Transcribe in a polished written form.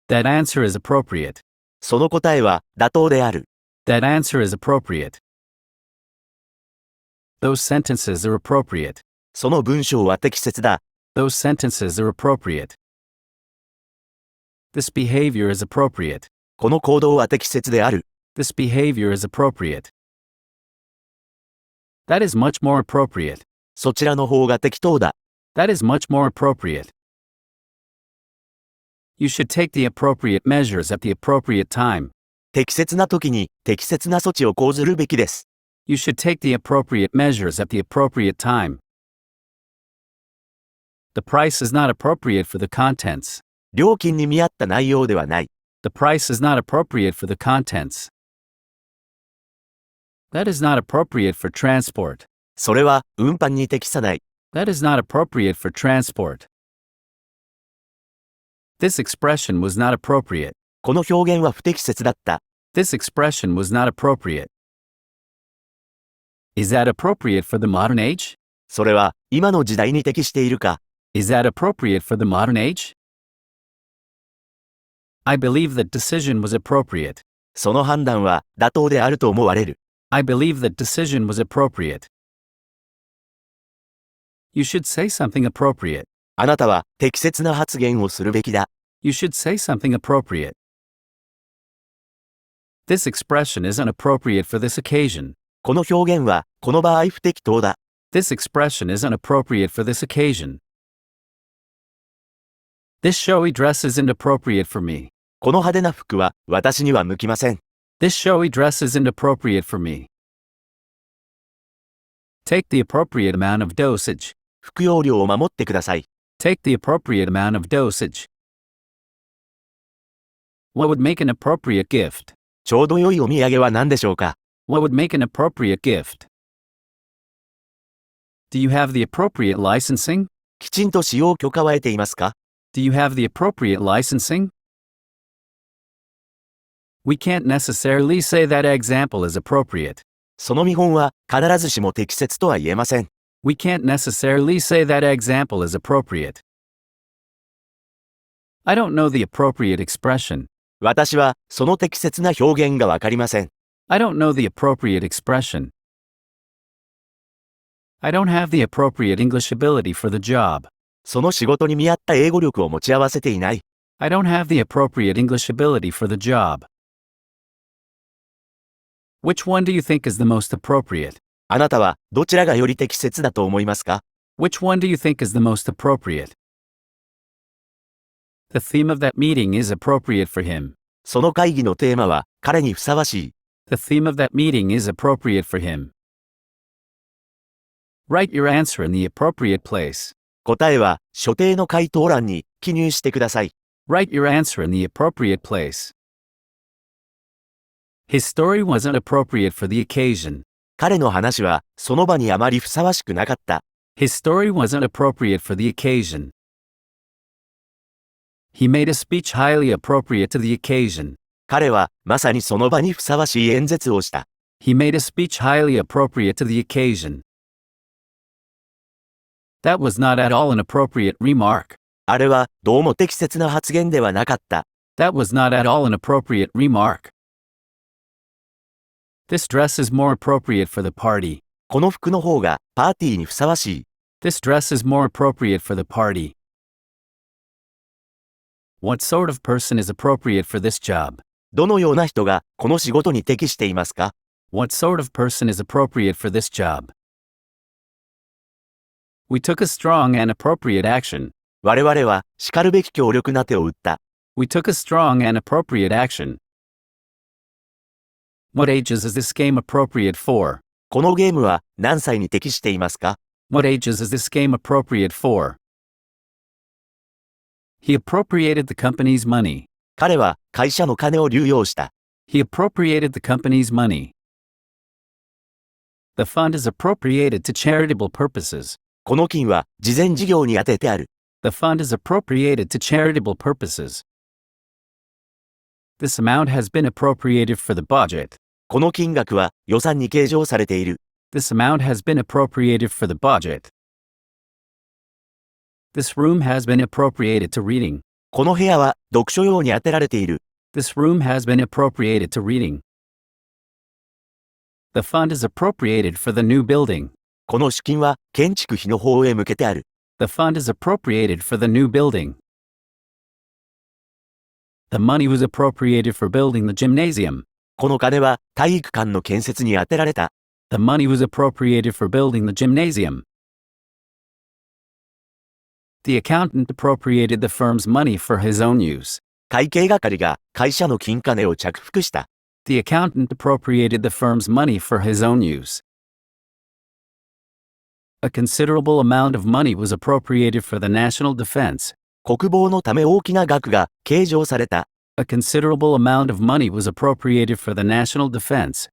That answer is appropriate. その答えは妥当である。That answer is appropriate. Those sentences are appropriate. その文章は適切だ。Those sentences are appropriate. This behavior is appropriate. この行動は適切である。This behavior is appropriate. That is much more appropriate. そちらの方が適当だ。That is much more appropriate. You should take the appropriate measures at the appropriate time. 適切な時に適切な措置を講ずるべきです。You should take the appropriate measures at the appropriate time. The price is not appropriate for the contents. 料金に見合った内容ではない。The price is not appropriate for the contents. That is not appropriate for transport. それは運搬に適さない。That is not appropriate for transport. This expression was not appropriate. この表現は不適切だった。This expression was not appropriate. Is that appropriate for the modern age? それは今の時代に適しているか。Is that appropriate for the modern age? I believe that decision was appropriate. その判断は妥当であると思われる。I believe that decision was appropriate. You should say something appropriate. あなたは適切な発言をするべきだ。You should say something appropriate. This expression is inappropriate for this occasion. この表現はこの場合不適当だ。This expression is inappropriate for this occasion. This showy dress is inappropriate for me. この派手な服は私には向きません。This showy dress is inappropriate for me. Take the appropriate amount of dosage. 服用量を守ってください。Take the appropriate amount of dosage. What would make an appropriate gift? ちょうど良いお土産は何でしょうか。What would make an appropriate gift? Do you have the appropriate licensing? きちんと使用許可は得ていますか。Do you have the appropriate licensing? We can't necessarily say that example is appropriate. その見本は必ずしも適切とは言えません。We can't necessarily say that example is appropriate. I don't know the appropriate expression. 私はその適切な表現がわかりません。I don't know the appropriate expression. I don't have the appropriate English ability for the job. その仕事に見合った英語力を持ち合わせていない。I don't have the appropriate English ability for the job. Which one do you think is the most appropriate? あなたはどちらがより適切だと思いますか。Which one do you think is the most appropriate? The theme of that meeting is appropriate for him. その会議のテーマは彼にふさわしい。The theme of that meeting is appropriate for him. Write your answer in the appropriate place. 答えは所定の回答欄に記入してください。Write your answer in the appropriate place. His story wasn't appropriate for the occasion. 彼の話はその場にあまりふさわしくなかった。His story wasn't appropriate for the occasion. He made a speech highly appropriate to the occasion. 彼はまさにその場にふさわしい演説をした。He made a speech highly appropriate to the occasion. That was not at all an appropriate remark. あれはどうも適切な発言ではなかった。That was not at all an appropriate remark. This dress is more appropriate for the party. この服の方がパーティーにふさわしい。This dress is more appropriate for the party. What sort of person is appropriate for this job? どのような人がこの仕事に適していますか。What sort of person is appropriate for this job? We took a strong and appropriate action. 我々はしかるべき強力な手を打った。We took a strong and appropriate action. What ages is this game appropriate for? このゲームは何歳に適していますか。What ages is this game appropriate for? He appropriated the company's money. 彼は会社の金を流用した。He appropriated the company's money. The fund is appropriated to charitable purposes. この金は慈善事業に充ててある。The fund is appropriated to charitable purposes. This amount has been appropriated for the budget. この金額は予算に計上されている。This amount has been appropriated for the budget. This room has been appropriated to reading. この部屋は読書用に充てられている。This room has been appropriated to reading. The fund is appropriated for the new building. この資金は建築費の方へ向けてある。The fund is appropriated for the new building. The money was appropriated for building the gymnasium. この金は体育館の建設に充てられた。The money was appropriated for building the gymnasium. The accountant appropriated the firm's money for his own use. 会計係が会社の金金を着服した。The accountant appropriated the firm's money for his own use. A considerable amount of money was appropriated for the national defense. 国防のため大きな額が計上された。A considerable amount of money was appropriated for the national defense.